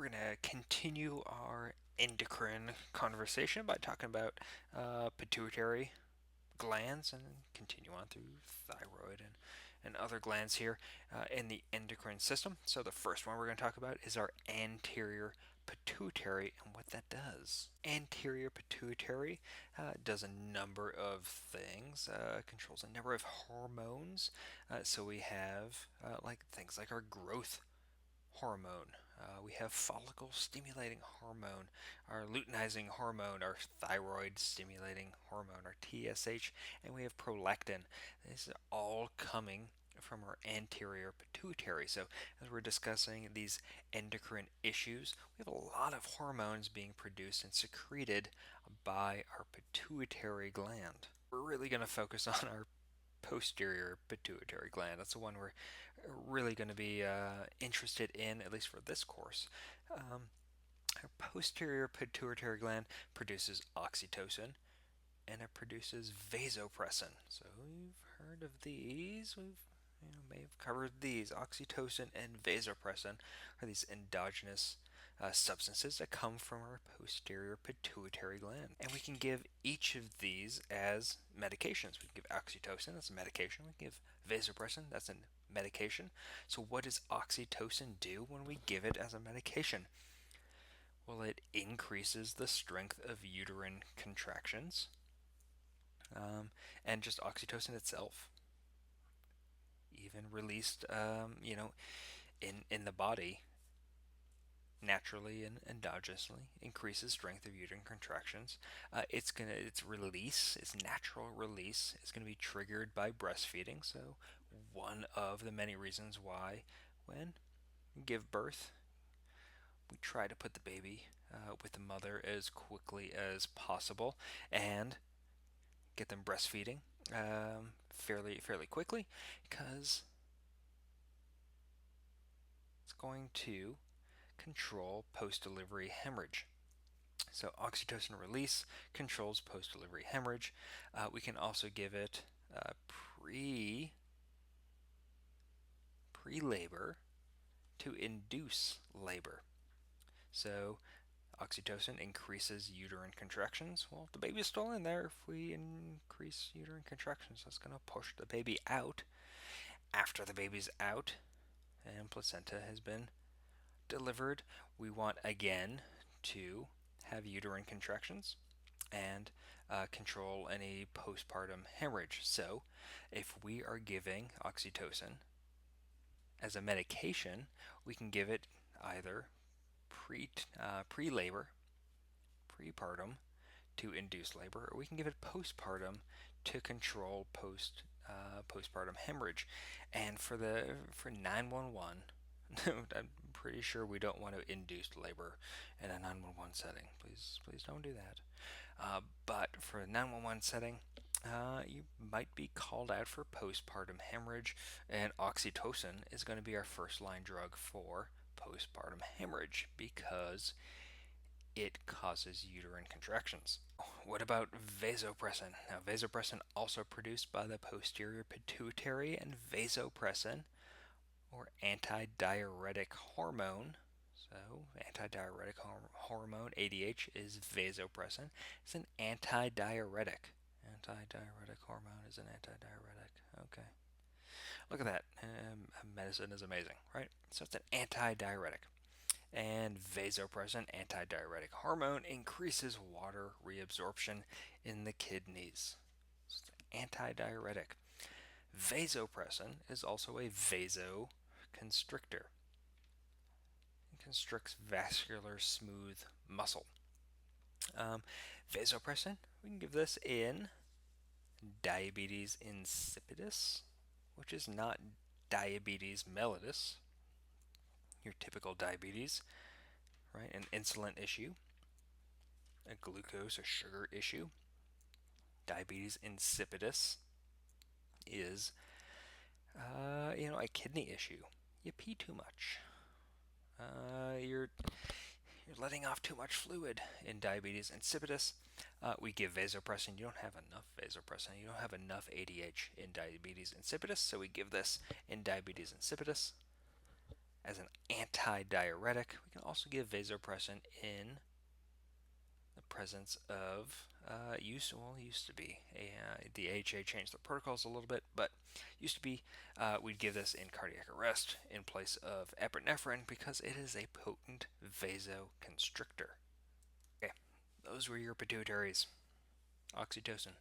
we're going to continue our endocrine conversation by talking about pituitary glands and continue on through thyroid and other glands here in the endocrine system. So, the first one we're going to talk about is our anterior pituitary and what that does. Anterior pituitary does a number of things, controls a number of hormones. So, we have like things like our growth hormone. We have follicle stimulating hormone, our luteinizing hormone, our thyroid stimulating hormone, our TSH, and we have prolactin. This is all coming from our anterior pituitary. So, as we're discussing these endocrine issues, we have a lot of hormones being produced and secreted by our pituitary gland. We're really going to focus on our posterior pituitary gland. That's the one we're really going to be interested in, at least for this course. Our posterior pituitary gland produces oxytocin and it produces vasopressin. So we've heard of these. We've may have covered these. Oxytocin and vasopressin are these endogenous substances that come from our posterior pituitary gland. And we can give each of these as medications. We can give oxytocin, that's a medication. We can give vasopressin, that's a medication. So, what does oxytocin do when we give it as a medication? Well, it increases the strength of uterine contractions, and just oxytocin itself, even released, in the body, naturally and endogenously increases strength of uterine contractions. Its natural release, is going to be triggered by breastfeeding. So, one of the many reasons why, when we give birth, we try to put the baby with the mother as quickly as possible and get them breastfeeding fairly quickly, because it's going to control post-delivery hemorrhage. So, oxytocin release controls post-delivery hemorrhage. We can also give it pre-labor to induce labor. So, oxytocin increases uterine contractions. Well, if the baby's still in there, if we increase uterine contractions, that's going to push the baby out. After the baby's out and placenta has been delivered, we want again to have uterine contractions and control any postpartum hemorrhage. So, if we are giving oxytocin as a medication, we can give it either pre-labor, prepartum, to induce labor, or we can give it postpartum to control postpartum hemorrhage. And for 911, I'm pretty sure we don't want to induce labor in a 911 setting. Please don't do that. But for a 911 setting, you might be called out for postpartum hemorrhage, and oxytocin is going to be our first line drug for postpartum hemorrhage because it causes uterine contractions. What about vasopressin? Now, vasopressin also produced by the posterior pituitary, and vasopressin, or antidiuretic hormone. So, antidiuretic hormone, ADH, is vasopressin. It's an antidiuretic. Antidiuretic hormone is an antidiuretic. Okay. Look at that. Medicine is amazing, right? So, it's an antidiuretic. And vasopressin, antidiuretic hormone, increases water reabsorption in the kidneys. So it's an antidiuretic. Vasopressin is also a vasoconstrictor. It constricts vascular smooth muscle. Vasopressin, we can give this in diabetes insipidus, which is not diabetes mellitus, your typical diabetes, right? An insulin issue, a glucose or sugar issue. Diabetes insipidus is, a kidney issue. You pee too much. You're letting off too much fluid in diabetes insipidus. We give vasopressin. You don't have enough vasopressin. You don't have enough ADH in diabetes insipidus, so we give this in diabetes insipidus as an antidiuretic. We can also give vasopressin in the presence of used to be the AHA changed the protocols a little bit, but used to be we'd give this in cardiac arrest in place of epinephrine because it is a potent vasoconstrictor. Okay, those were your pituitaries: oxytocin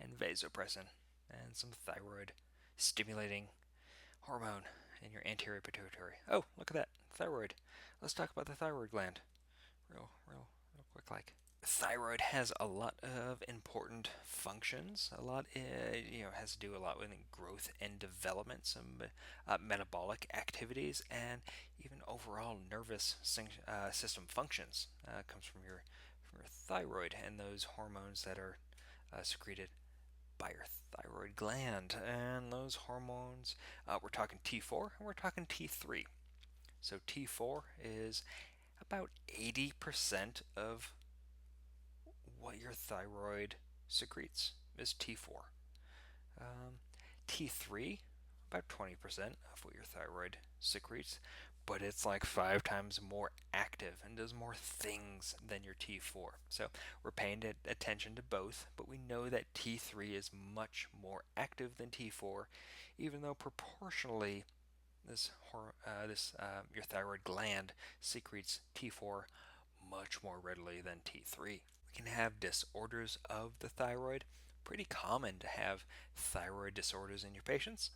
and vasopressin and some thyroid stimulating hormone in your anterior pituitary. Oh, look at that, thyroid. Let's talk about the thyroid gland real quick. Like, thyroid has a lot of important functions. A lot, has to do a lot with growth and development, some metabolic activities, and even overall nervous system functions. Comes from your thyroid and those hormones that are secreted by your thyroid gland. And those hormones, we're talking T4 and we're talking T3. So T4 is about 80% of what your thyroid secretes is T4. T3, about 20% of what your thyroid secretes, but it's like 5 times more active and does more things than your T4. So we're paying attention to both, but we know that T3 is much more active than T4, even though proportionally your thyroid gland secretes T4 much more readily than T3. We can have disorders of the thyroid. Pretty common to have thyroid disorders in your patients.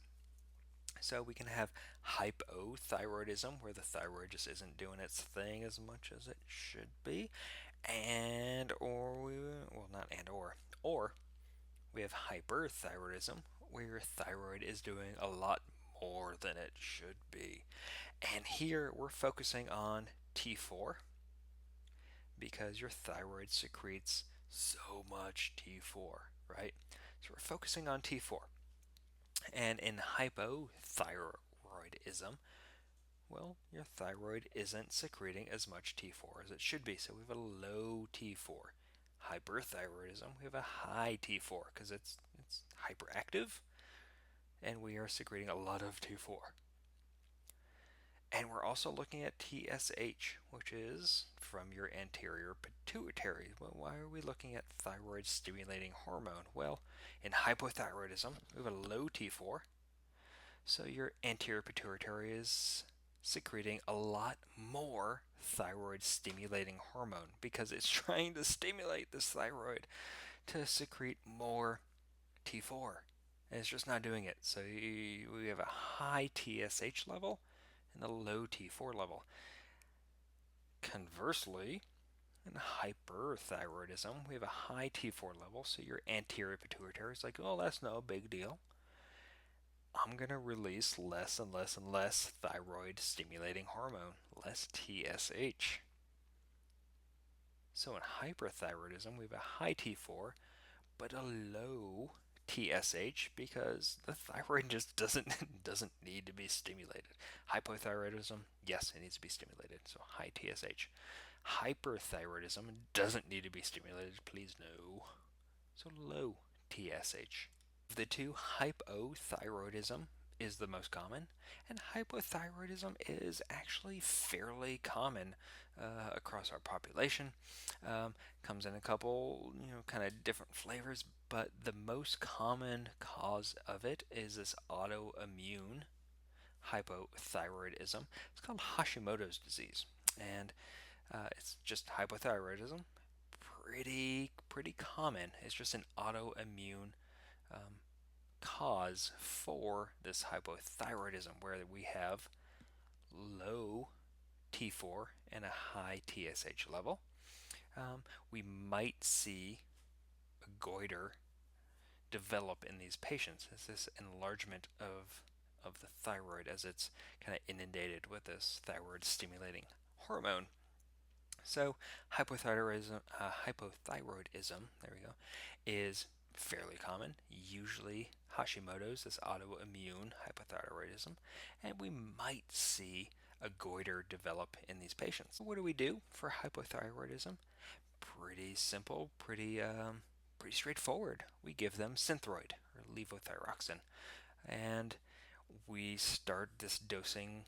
So we can have hypothyroidism, where the thyroid just isn't doing its thing as much as it should be, or we have hyperthyroidism, where your thyroid is doing a lot more than it should be. And here we're focusing on T4 because your thyroid secretes so much T4, right? So we're focusing on T4. And in hypothyroidism, well, your thyroid isn't secreting as much T4 as it should be. So we have a low T4. Hyperthyroidism, we have a high T4 because it's hyperactive and we are secreting a lot of T4. And we're also looking at TSH, which is from your anterior pituitary. Well, why are we looking at thyroid stimulating hormone? Well, in hypothyroidism, we have a low T4, so your anterior pituitary is secreting a lot more thyroid stimulating hormone because it's trying to stimulate this thyroid to secrete more T4. And it's just not doing it. So we have a high TSH level and a low T4 level. Conversely, in hyperthyroidism, we have a high T4 level, so your anterior pituitary is like, oh, that's no big deal. I'm going to release less and less and less thyroid stimulating hormone, less TSH. So in hyperthyroidism, we have a high T4, but a low TSH because the thyroid just doesn't need to be stimulated. Hypothyroidism, yes, it needs to be stimulated, so high TSH. Hyperthyroidism doesn't need to be stimulated, please no. So low TSH. Of the two, hypothyroidism is the most common, and hypothyroidism is actually fairly common across our population. Comes in a couple, kind of different flavors, but the most common cause of it is this autoimmune hypothyroidism. It's called Hashimoto's disease, and it's just hypothyroidism. Pretty common. It's just an autoimmune cause for this hypothyroidism, where we have low T4 and a high TSH level. We might see a goiter develop in these patients. It's this enlargement of the thyroid as it's kind of inundated with this thyroid stimulating hormone. So hypothyroidism, there we go, is fairly common. Usually Hashimoto's, this autoimmune hypothyroidism, and we might see a goiter develop in these patients. What do we do for hypothyroidism? Pretty simple, pretty straightforward. We give them Synthroid or levothyroxine, and we start this dosing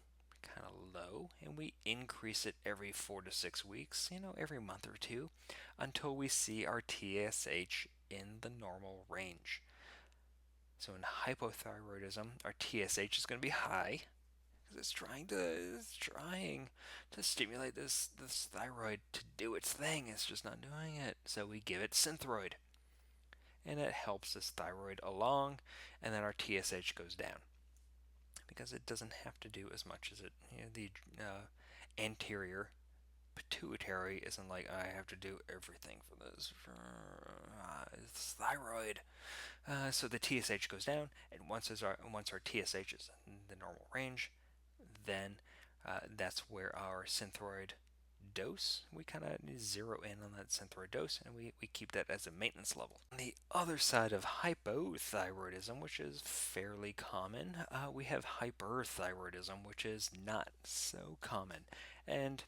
kind of low, and we increase it every 4 to 6 weeks, every month or two, until we see our TSH in the normal range. So in hypothyroidism, our TSH is going to be high because it's trying to stimulate this thyroid to do its thing. It's just not doing it. So we give it Synthroid, and it helps this thyroid along, and then our TSH goes down because it doesn't have to do as much as it. The anterior pituitary isn't like I have to do everything for this. It's thyroid. So the TSH goes down, and once our TSH is in the normal range, then that's where our Synthroid dose, we kind of zero in on that Synthroid dose, and we keep that as a maintenance level. On the other side of hypothyroidism, which is fairly common, we have hyperthyroidism, which is not so common. And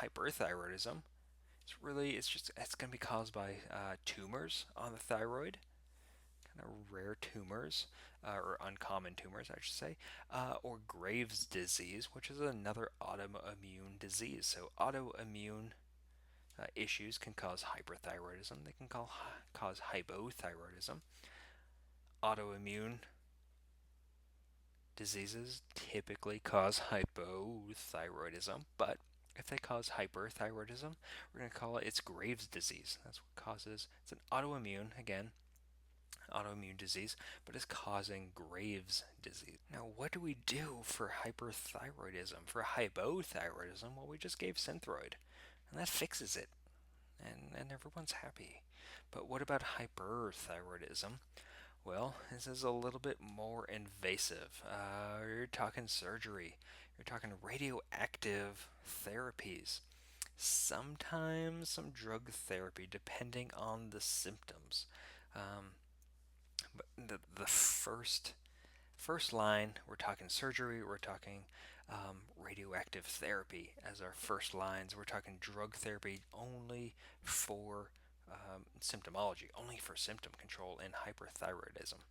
hyperthyroidism, it's going to be caused by tumors on the thyroid, kind of rare tumors, or uncommon tumors, I should say, or Graves' disease, which is another autoimmune disease. So autoimmune issues can cause hyperthyroidism. They can cause hypothyroidism. Autoimmune diseases typically cause hypothyroidism, but if they cause hyperthyroidism, we're going to call it's Graves' disease. That's what causes, it's an autoimmune disease, but it's causing Graves' disease. Now, what do we do for hyperthyroidism? For hypothyroidism, well, we just gave Synthroid, and that fixes it, and everyone's happy. But what about hyperthyroidism? Well, this is a little bit more invasive. You're talking surgery, you're talking radioactive therapies, sometimes some drug therapy, depending on the symptoms. Um, but the first line, we're talking surgery, we're talking radioactive therapy as our first lines. We're talking drug therapy only for symptomology, only for symptom control in hyperthyroidism.